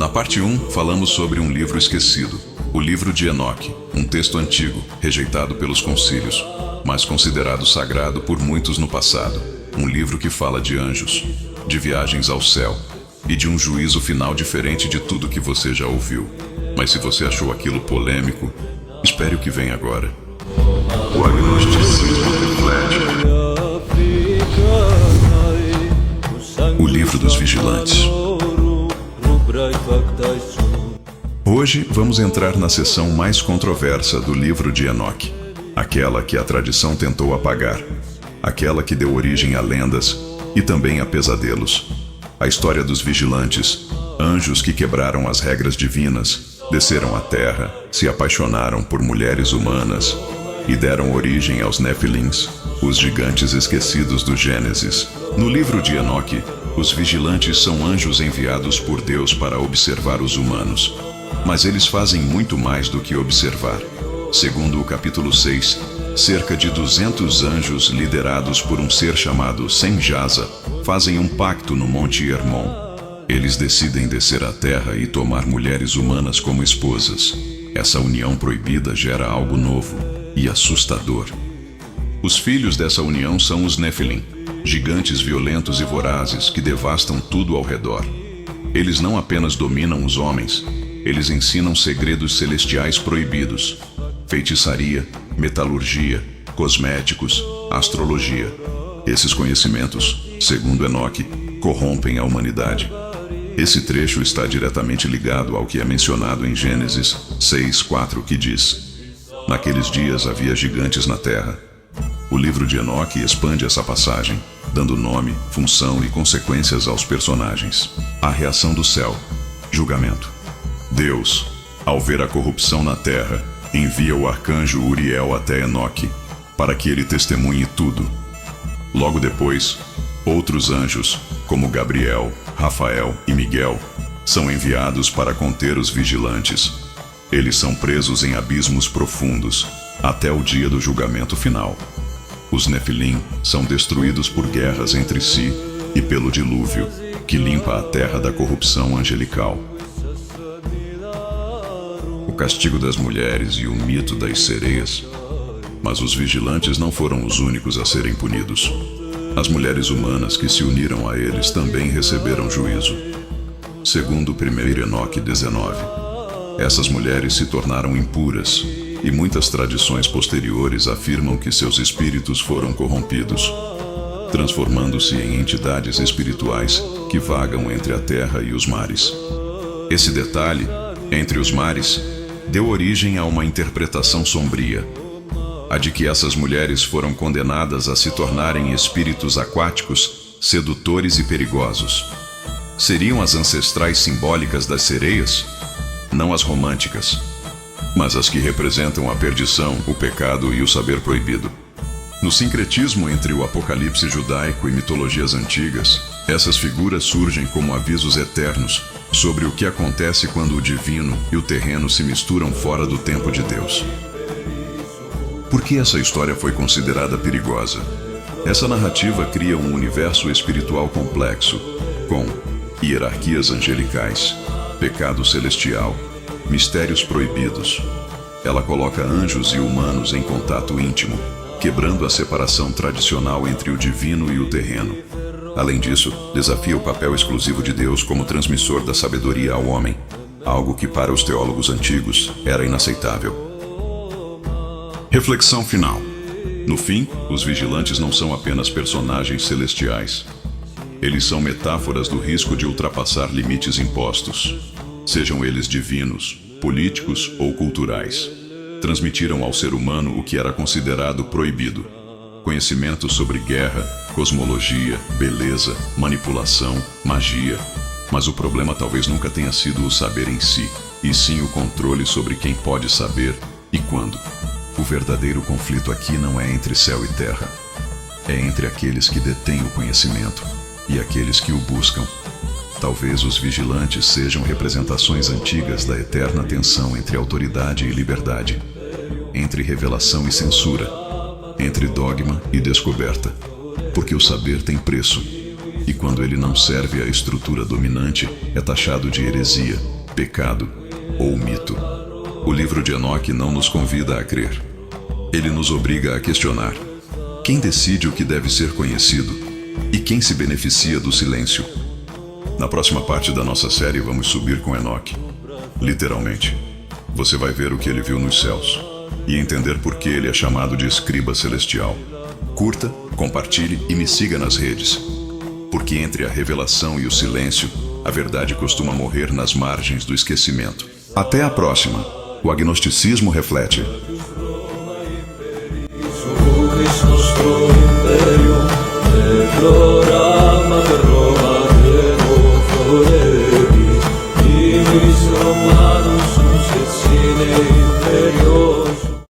Na parte 1, falamos sobre um livro esquecido, o livro de Enoque, um texto antigo, rejeitado pelos concílios, mas considerado sagrado por muitos no passado. Um livro que fala de anjos, de viagens ao céu e de um juízo final diferente de tudo que você já ouviu. Mas se você achou aquilo polêmico, espere o que vem agora. O agnosticismo reflete. O livro dos vigilantes. Hoje vamos entrar na seção mais controversa do livro de Enoque, aquela que a tradição tentou apagar, aquela que deu origem a lendas e também a pesadelos. A história dos vigilantes, anjos que quebraram as regras divinas, desceram à terra, se apaixonaram por mulheres humanas e deram origem aos Nefilins, os gigantes esquecidos do Gênesis. No livro de Enoque, os vigilantes são anjos enviados por Deus para observar os humanos. Mas eles fazem muito mais do que observar. Segundo o capítulo 6, cerca de 200 anjos liderados por um ser chamado Sem-Jaza fazem um pacto no Monte Hermon. Eles decidem descer à terra e tomar mulheres humanas como esposas. Essa união proibida gera algo novo e assustador. Os filhos dessa união são os Nefilim, gigantes violentos e vorazes que devastam tudo ao redor. Eles não apenas dominam os homens, eles ensinam segredos celestiais proibidos: feitiçaria, metalurgia, cosméticos, astrologia. Esses conhecimentos, segundo Enoque, corrompem a humanidade. Esse trecho está diretamente ligado ao que é mencionado em Gênesis 6:4, que diz: naqueles dias havia gigantes na terra. O livro de Enoque expande essa passagem, dando nome, função e consequências aos personagens. A reação do céu. Julgamento. Deus, ao ver a corrupção na terra, envia o arcanjo Uriel até Enoque, para que ele testemunhe tudo. Logo depois, outros anjos, como Gabriel, Rafael e Miguel, são enviados para conter os vigilantes. Eles são presos em abismos profundos, até o dia do julgamento final. Os Nefilim são destruídos por guerras entre si e pelo dilúvio, que limpa a terra da corrupção angelical. O castigo das mulheres e o mito das sereias. Mas os vigilantes não foram os únicos a serem punidos. As mulheres humanas que se uniram a eles também receberam juízo. Segundo 1 Enoque 19, essas mulheres se tornaram impuras, e muitas tradições posteriores afirmam que seus espíritos foram corrompidos, transformando-se em entidades espirituais que vagam entre a terra e os mares. Esse detalhe, entre os mares, deu origem a uma interpretação sombria, a de que essas mulheres foram condenadas a se tornarem espíritos aquáticos, sedutores e perigosos. Seriam as ancestrais simbólicas das sereias? Não as românticas, mas as que representam a perdição, o pecado e o saber proibido. No sincretismo entre o apocalipse judaico e mitologias antigas, essas figuras surgem como avisos eternos sobre o que acontece quando o divino e o terreno se misturam fora do tempo de Deus. Por que essa história foi considerada perigosa? Essa narrativa cria um universo espiritual complexo, com hierarquias angelicais, pecado celestial, mistérios proibidos. Ela coloca anjos e humanos em contato íntimo, quebrando a separação tradicional entre o divino e o terreno. Além disso, desafia o papel exclusivo de Deus como transmissor da sabedoria ao homem, algo que para os teólogos antigos era inaceitável. Reflexão final. No fim, os vigilantes não são apenas personagens celestiais. Eles são metáforas do risco de ultrapassar limites impostos, sejam eles divinos, políticos ou culturais. Transmitiram ao ser humano o que era considerado proibido: conhecimento sobre guerra, cosmologia, beleza, manipulação, magia. Mas o problema talvez nunca tenha sido o saber em si, e sim o controle sobre quem pode saber e quando. O verdadeiro conflito aqui não é entre céu e terra. É entre aqueles que detêm o conhecimento e aqueles que o buscam. Talvez os vigilantes sejam representações antigas da eterna tensão entre autoridade e liberdade, entre revelação e censura, entre dogma e descoberta, porque o saber tem preço, E quando ele não serve à estrutura dominante, é taxado de heresia, pecado ou mito. O livro de Enoque não nos convida a crer. Ele nos obriga a questionar. Quem decide o que deve ser conhecido? E quem se beneficia do silêncio? Na próxima parte da nossa série, vamos subir com Enoque. Literalmente. Você vai ver o que ele viu nos céus e entender por que ele é chamado de escriba celestial. Curta, compartilhe e me siga nas redes. Porque entre a revelação e o silêncio, a verdade costuma morrer nas margens do esquecimento. Até a próxima. O agnosticismo reflete.